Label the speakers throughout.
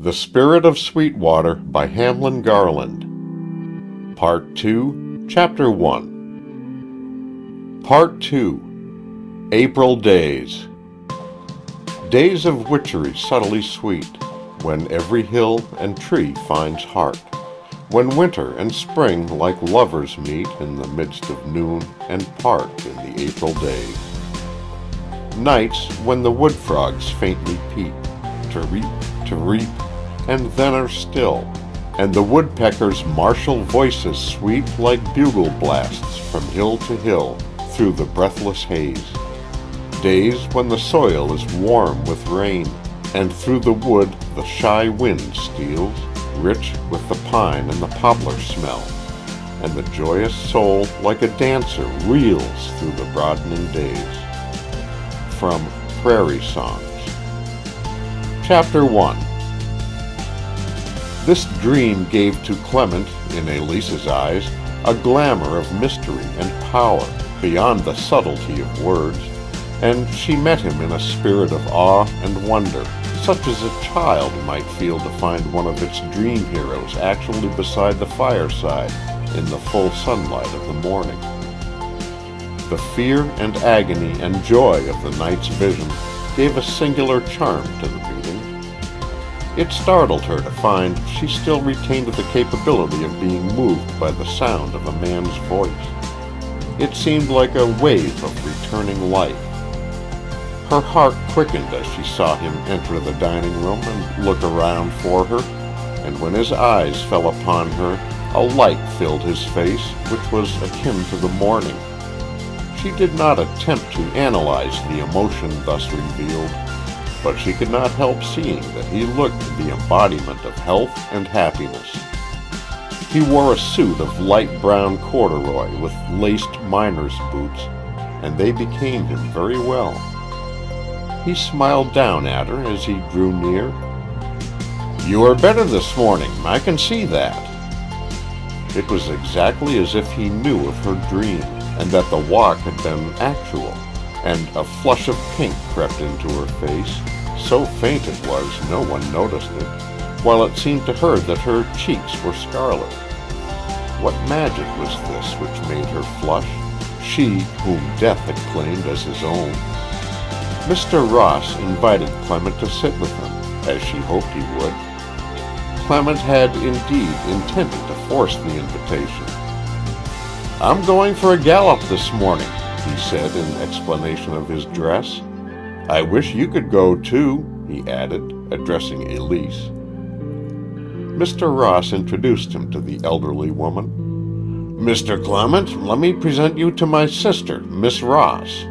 Speaker 1: The Spirit of Sweetwater by Hamlin GARLAND. Part 2, Chapter 1. Part 2. April Days. Days of witchery subtly sweet, when every hill and tree finds heart, when winter and spring like lovers meet in the midst of noon and part in the April days. Nights when the wood frogs faintly peep, to reap, and then are still, and the woodpeckers' martial voices sweep like bugle blasts from hill to hill through the breathless haze. Days when the soil is warm with rain, and through the wood the shy wind steals, rich with the pine and the poplar smell, and the joyous soul like a dancer reels through the broadening days. From Prairie Songs. Chapter 1. This dream gave to Clement, in Elise's eyes, a glamour of mystery and power beyond the subtlety of words, and she met him in a spirit of awe and wonder, such as a child might feel to find one of its dream heroes actually beside the fireside in the full sunlight of the morning. The fear and agony and joy of the night's vision gave a singular charm to the reading. It startled her to find she still retained the capability of being moved by the sound of a man's voice. It seemed like a wave of returning life. Her heart quickened as she saw him enter the dining room and look around for her, and when his eyes fell upon her, a light filled his face which was akin to the morning. She did not attempt to analyze the emotion thus revealed, but she could not help seeing that he looked the embodiment of health and happiness. He wore a suit of light brown corduroy with laced miner's boots, and they became him very well. He smiled down at her as he drew near. "You are better this morning, I can see that." It was exactly as if he knew of her dream, and that the walk had been actual, and a flush of pink crept into her face. So faint it was, no one noticed it, while it seemed to her that her cheeks were scarlet. What magic was this which made her flush, she whom death had claimed as his own? Mr. Ross invited Clement to sit with him, as she hoped he would. Clement had indeed intended to force the invitation. "I'm going for a gallop this morning," he said in explanation of his dress. "I wish you could go too," he added, addressing Elise. Mr. Ross introduced him to the elderly woman. "Mr. Clement, let me present you to my sister, Miss Ross."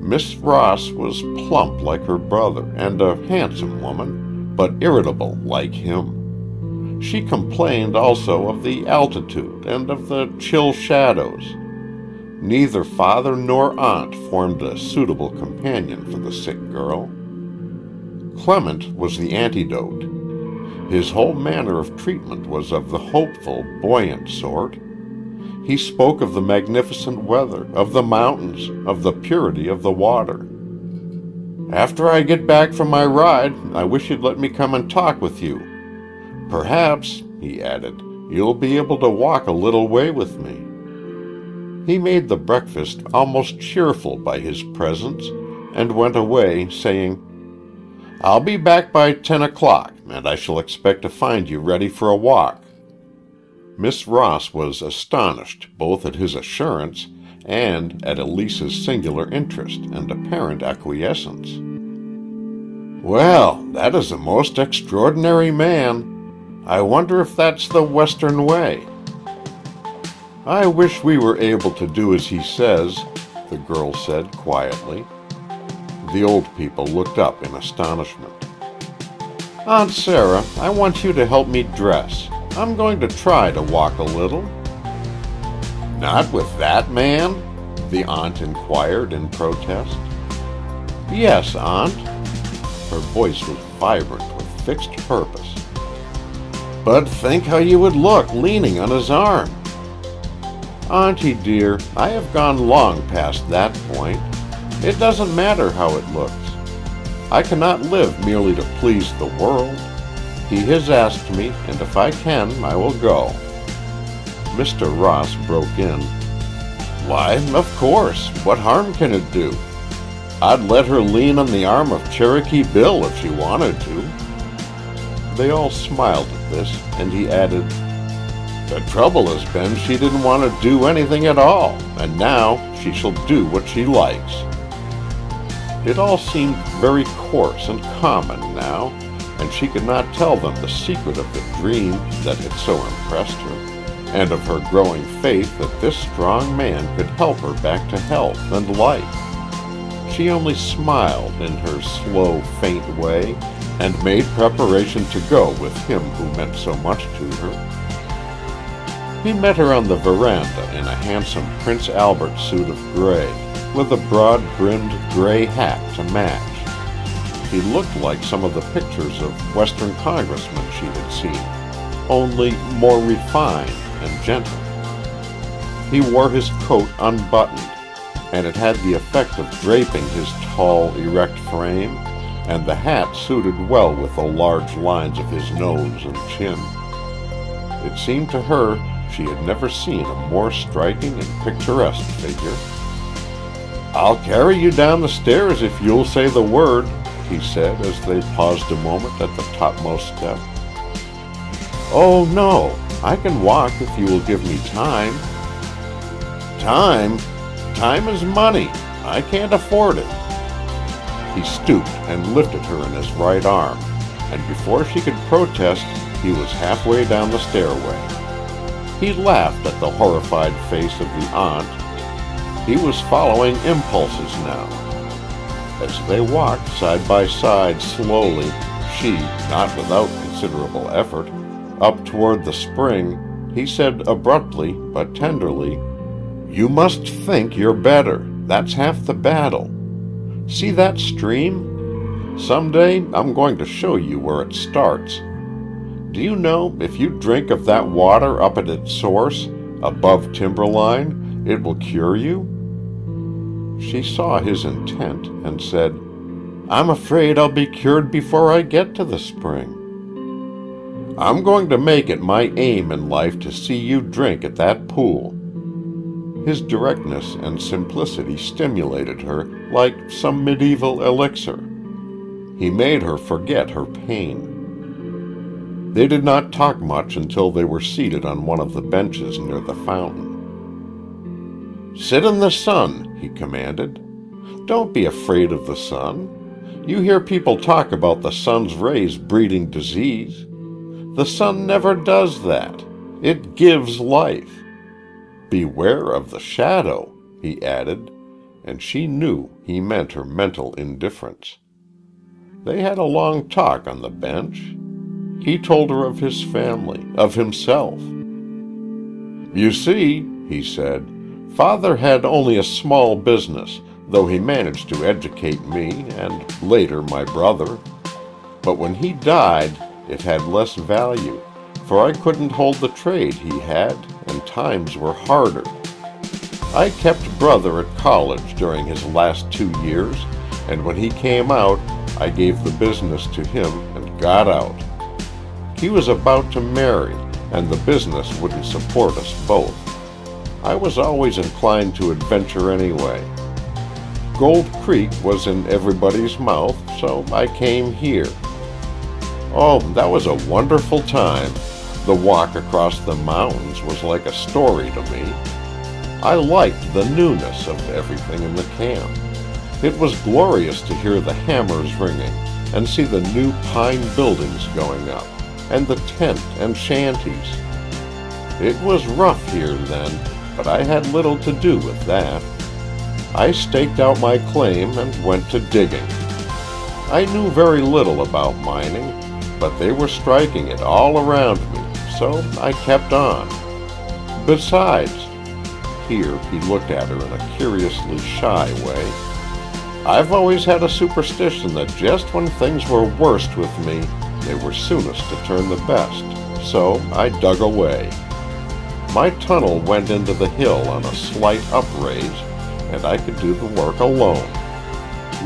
Speaker 1: Miss Ross was plump like her brother, and a handsome woman, but irritable like him. She complained also of the altitude and of the chill shadows. Neither father nor aunt formed a suitable companion for the sick girl. Clement was the antidote. His whole manner of treatment was of the hopeful, buoyant sort. He spoke of the magnificent weather, of the mountains, of the purity of the water. "After I get back from my ride, I wish you'd let me come and talk with you. Perhaps," he added, "you'll be able to walk a little way with me." He made the breakfast almost cheerful by his presence, and went away, saying, "I'll be back by 10 o'clock, and I shall expect to find you ready for a walk." Miss Ross was astonished both at his assurance and at Elise's singular interest and apparent acquiescence. "Well, that is a most extraordinary man. I wonder if that's the Western way." "I wish we were able to do as he says," the girl said quietly. The old people looked up in astonishment. "Aunt Sarah, I want you to help me dress. I'm going to try to walk a little." "Not with that man?" the aunt inquired in protest. "Yes, Aunt." Her voice was vibrant with fixed purpose. "But think how you would look leaning on his arm." "Auntie dear, I have gone long past that point. It doesn't matter how it looks. I cannot live merely to please the world. He has asked me, and if I can, I will go." Mr. Ross broke in. "Why, of course. What harm can it do? I'd let her lean on the arm of Cherokee Bill if she wanted to." They all smiled at this, and he added, "The trouble has been she didn't want to do anything at all, and now she shall do what she likes." It all seemed very coarse and common now, and she could not tell them the secret of the dream that had so impressed her, and of her growing faith that this strong man could help her back to health and life. She only smiled in her slow, faint way, and made preparation to go with him who meant so much to her. He met her on the veranda in a handsome Prince Albert suit of gray, with a broad-brimmed gray hat to match. He looked like some of the pictures of Western congressmen she had seen, only more refined and gentle. He wore his coat unbuttoned, and it had the effect of draping his tall, erect frame, and the hat suited well with the large lines of his nose and chin. It seemed to her she had never seen a more striking and picturesque figure. "I'll carry you down the stairs if you'll say the word," he said as they paused a moment at the topmost step. "Oh, no, I can walk if you will give me time." "Time? Time is money. I can't afford it." He stooped and lifted her in his right arm, and before she could protest, he was halfway down the stairway. He laughed at the horrified face of the aunt. He was following impulses now. As they walked side by side slowly, she, not without considerable effort, up toward the spring, he said abruptly but tenderly, "You must think you're better. That's half the battle. See that stream? Someday I'm going to show you where it starts. Do you know, if you drink of that water up at its source, above timberline, it will cure you?" She saw his intent and said, "I'm afraid I'll be cured before I get to the spring." "I'm going to make it my aim in life to see you drink at that pool." His directness and simplicity stimulated her like some medieval elixir. He made her forget her pain. They did not talk much until they were seated on one of the benches near the fountain. "Sit in the sun," he commanded. "Don't be afraid of the sun. You hear people talk about the sun's rays breeding disease. The sun never does that. It gives life. Beware of the shadow," he added, and she knew he meant her mental indifference. They had a long talk on the bench. He told her of his family, of himself. "You see," he said, "Father had only a small business, though he managed to educate me and, later, my brother. But when he died, it had less value, for I couldn't hold the trade he had, and times were harder. I kept brother at college during his last 2 years, and when he came out, I gave the business to him and got out. He was about to marry, and the business wouldn't support us both. I was always inclined to adventure anyway. Gold Creek was in everybody's mouth, so I came here. Oh, that was a wonderful time. The walk across the mountains was like a story to me. I liked the newness of everything in the camp. It was glorious to hear the hammers ringing and see the new pine buildings going up, and the tent and shanties. It was rough here then, but I had little to do with that. I staked out my claim and went to digging. I knew very little about mining, but they were striking it all around me, so I kept on. Besides," here he looked at her in a curiously shy way, "I've always had a superstition that just when things were worst with me, they were soonest to turn the best, so I dug away. My tunnel went into the hill on a slight upraise, and I could do the work alone.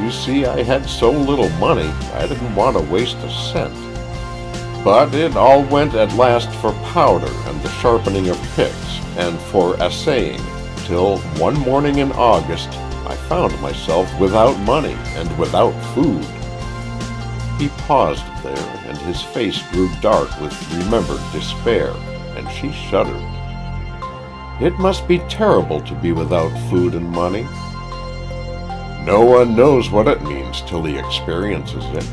Speaker 1: You see, I had so little money, I didn't want to waste a cent. But it all went at last for powder and the sharpening of picks, and for assaying, till one morning in August I found myself without money and without food. He paused there, and his face grew dark with remembered despair, and she shuddered. It must be terrible to be without food and money. No one knows what it means till he experiences it.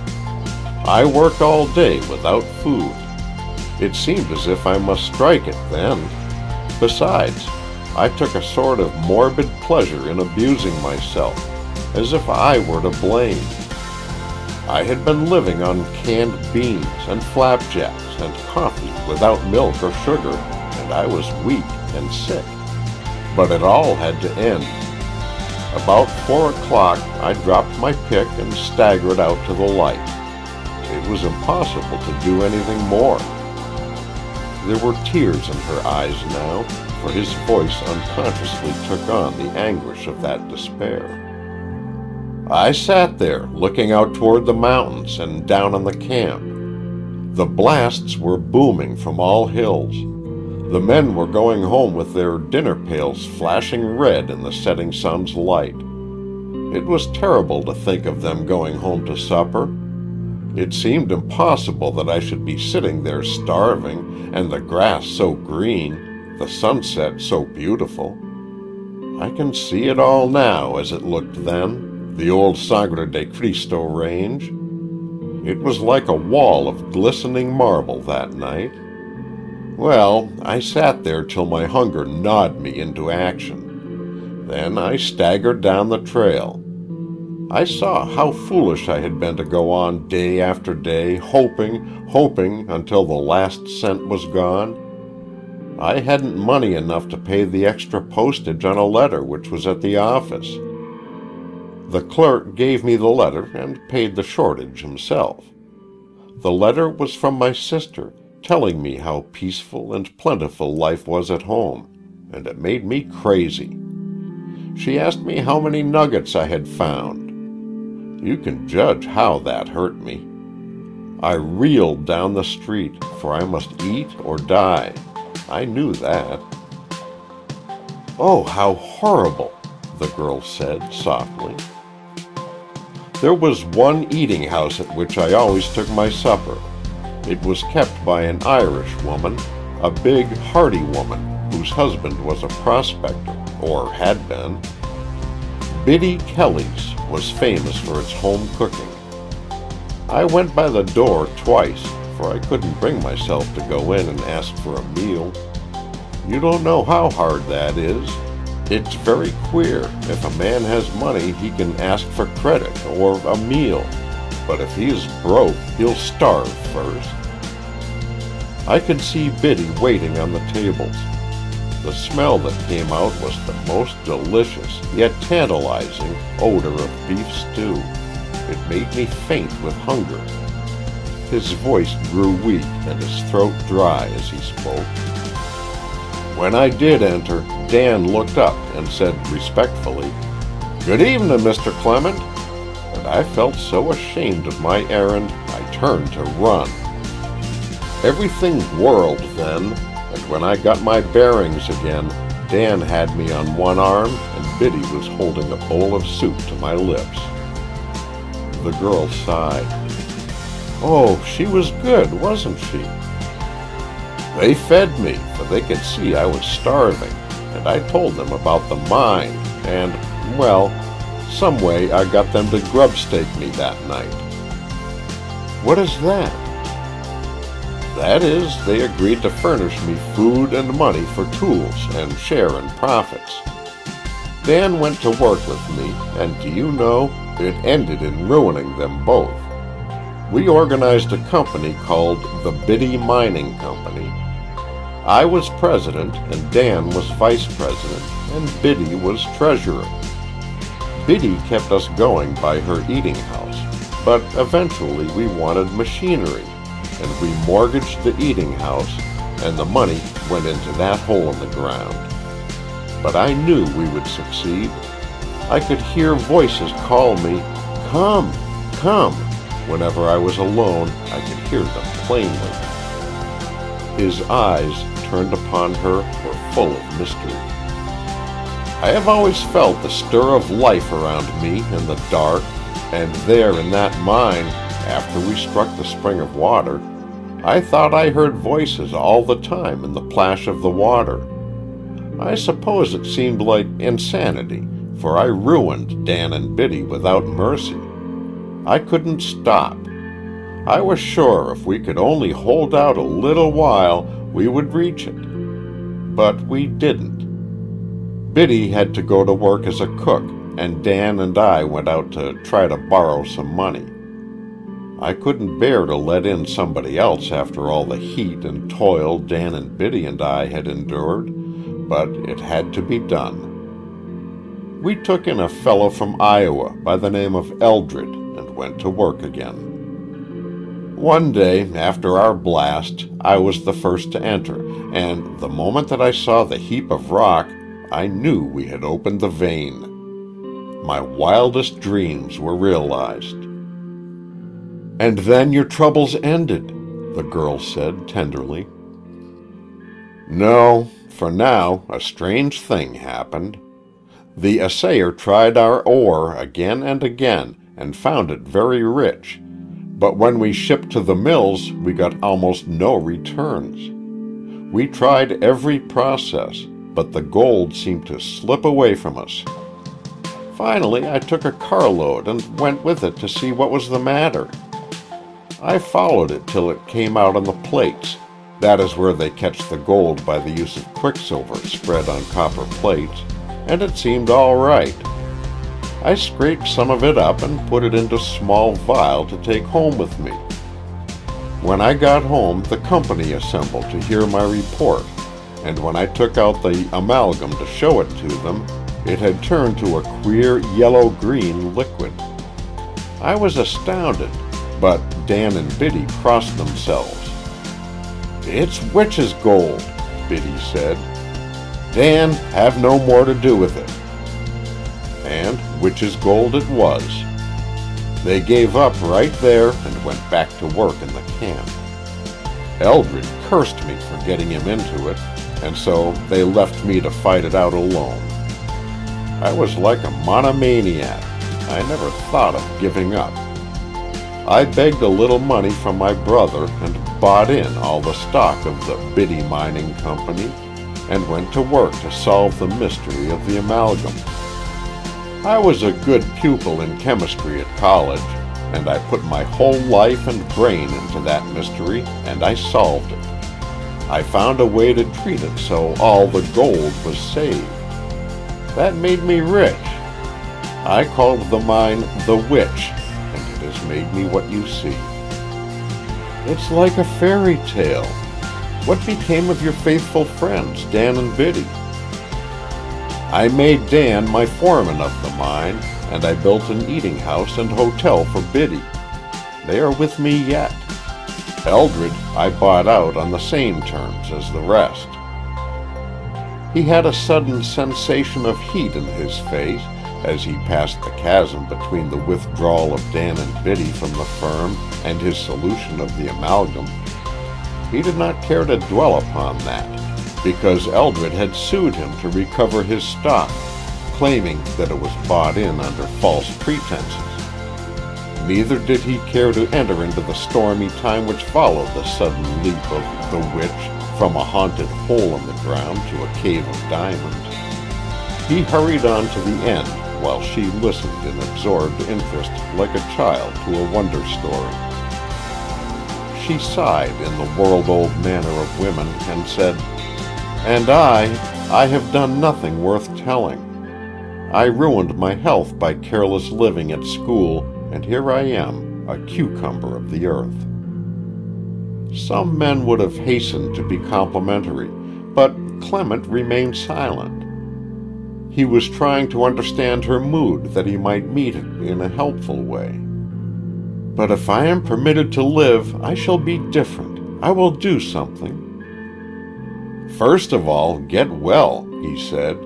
Speaker 1: I worked all day without food. It seemed as if I must strike it then. Besides, I took a sort of morbid pleasure in abusing myself, as if I were to blame. I had been living on canned beans and flapjacks and coffee without milk or sugar, and I was weak and sick. But it all had to end. About 4 o'clock, I dropped my pick and staggered out to the light. It was impossible to do anything more. There were tears in her eyes now, for his voice unconsciously took on the anguish of that despair. I sat there, looking out toward the mountains and down on the camp. The blasts were booming from all hills. The men were going home with their dinner pails flashing red in the setting sun's light. It was terrible to think of them going home to supper. It seemed impossible that I should be sitting there starving, and the grass so green, the sunset so beautiful. I can see it all now as it looked then, the old Sagre de Cristo range. It was like a wall of glistening marble that night. Well, I sat there till my hunger gnawed me into action. Then I staggered down the trail. I saw how foolish I had been to go on day after day, hoping until the last cent was gone. I hadn't money enough to pay the extra postage on a letter which was at the office. The clerk gave me the letter and paid the shortage himself. The letter was from my sister, telling me how peaceful and plentiful life was at home, and it made me crazy. She asked me how many nuggets I had found. You can judge how that hurt me. I reeled down the street, for I must eat or die. I knew that. "Oh, how horrible," the girl said softly. There was one eating house at which I always took my supper. It was kept by an Irish woman, a big, hearty woman, whose husband was a prospector, or had been. Biddy Kelly's was famous for its home cooking. I went by the door twice, for I couldn't bring myself to go in and ask for a meal. You don't know how hard that is. It's very queer. If a man has money, he can ask for credit or a meal. But if he is broke, he'll starve first. I could see Biddy waiting on the tables. The smell that came out was the most delicious, yet tantalizing, odor of beef stew. It made me faint with hunger. His voice grew weak and his throat dry as he spoke. When I did enter, Dan looked up and said respectfully, "Good evening, Mr. Clement." And I felt so ashamed of my errand, I turned to run. Everything whirled then, and when I got my bearings again, Dan had me on one arm and Biddy was holding a bowl of soup to my lips. The girl sighed. "Oh, she was good, wasn't she?" "They fed me, for they could see I was starving, and I told them about the mine, and, well, some way I got them to grub-stake me that night." "What is that?" "That is, they agreed to furnish me food and money for tools and share in profits. Dan went to work with me, and do you know, it ended in ruining them both. We organized a company called the Biddy Mining Company. I was president, and Dan was vice president, and Biddy was treasurer. Biddy kept us going by her eating house, but eventually we wanted machinery, and we mortgaged the eating house, and the money went into that hole in the ground. But I knew we would succeed. I could hear voices call me, 'Come, come,' Whenever I was alone, I could hear them plainly. His eyes, turned upon her, were full of mystery. I have always felt the stir of life around me in the dark, and there in that mine, after we struck the spring of water, I thought I heard voices all the time in the plash of the water. I suppose it seemed like insanity, for I ruined Dan and Biddy without mercy. I couldn't stop. I was sure if we could only hold out a little while, we would reach it. But we didn't. Biddy had to go to work as a cook, and Dan and I went out to try to borrow some money. I couldn't bear to let in somebody else after all the heat and toil Dan and Biddy and I had endured, but it had to be done. We took in a fellow from Iowa by the name of Eldred and went to work again. One day, after our blast, I was the first to enter, and the moment that I saw the heap of rock, I knew we had opened the vein. My wildest dreams were realized. "And then your troubles ended," the girl said tenderly. "No, for now a strange thing happened. The assayer tried our ore again and again and found it very rich, but when we shipped to the mills, we got almost no returns. We tried every process, but the gold seemed to slip away from us. Finally, I took a carload and went with it to see what was the matter. I followed it till it came out on the plates. That is where they catch the gold by the use of quicksilver spread on copper plates, and it seemed all right. I scraped some of it up and put it into a small vial to take home with me. When I got home, the company assembled to hear my report, and when I took out the amalgam to show it to them, it had turned to a queer yellow-green liquid. I was astounded, but Dan and Biddy crossed themselves. "It's witch's gold," Biddy said. "Dan, have no more to do with it." And witch's gold it was. They gave up right there and went back to work in the camp. Eldred cursed me for getting him into it, and so they left me to fight it out alone. I was like a monomaniac. I never thought of giving up. I begged a little money from my brother and bought in all the stock of the Biddy Mining Company and went to work to solve the mystery of the amalgam. I was a good pupil in chemistry at college, and I put my whole life and brain into that mystery, and I solved it. I found a way to treat it so all the gold was saved. That made me rich. I called the mine the Witch, and it has made me what you see. It's like a fairy tale. What became of your faithful friends, Dan and Biddy? I made Dan my foreman of the mine, and I built an eating house and hotel for Biddy. They are with me yet. Eldred I bought out on the same terms as the rest. He had a sudden sensation of heat in his face as he passed the chasm between the withdrawal of Dan and Biddy from the firm and his solution of the amalgam. He did not care to dwell upon that, because Eldred had sued him to recover his stock, claiming that it was bought in under false pretenses. Neither did he care to enter into the stormy time which followed the sudden leap of the witch from a haunted hole in the ground to a cave of diamonds. He hurried on to the end while she listened in absorbed interest like a child to a wonder story. She sighed in the world-old manner of women and said, "And I have done nothing worth telling. I ruined my health by careless living at school, and here I am, a cucumber of the earth." Some men would have hastened to be complimentary, but Clement remained silent. He was trying to understand her mood that he might meet it in a helpful way. "But if I am permitted to live, I shall be different. I will do something." "First of all, get well," he said,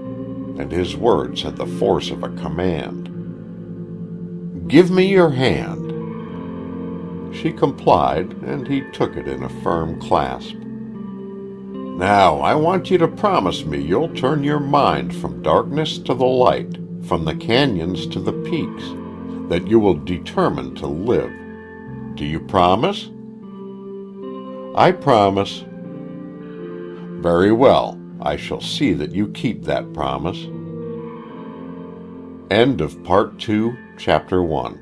Speaker 1: and his words had the force of a command. "Give me your hand." She complied, and he took it in a firm clasp. "Now, I want you to promise me you'll turn your mind from darkness to the light, from the canyons to the peaks, that you will determine to live. Do you promise?" "I promise." "Very well. I shall see that you keep that promise." End of Part 2, Chapter 1.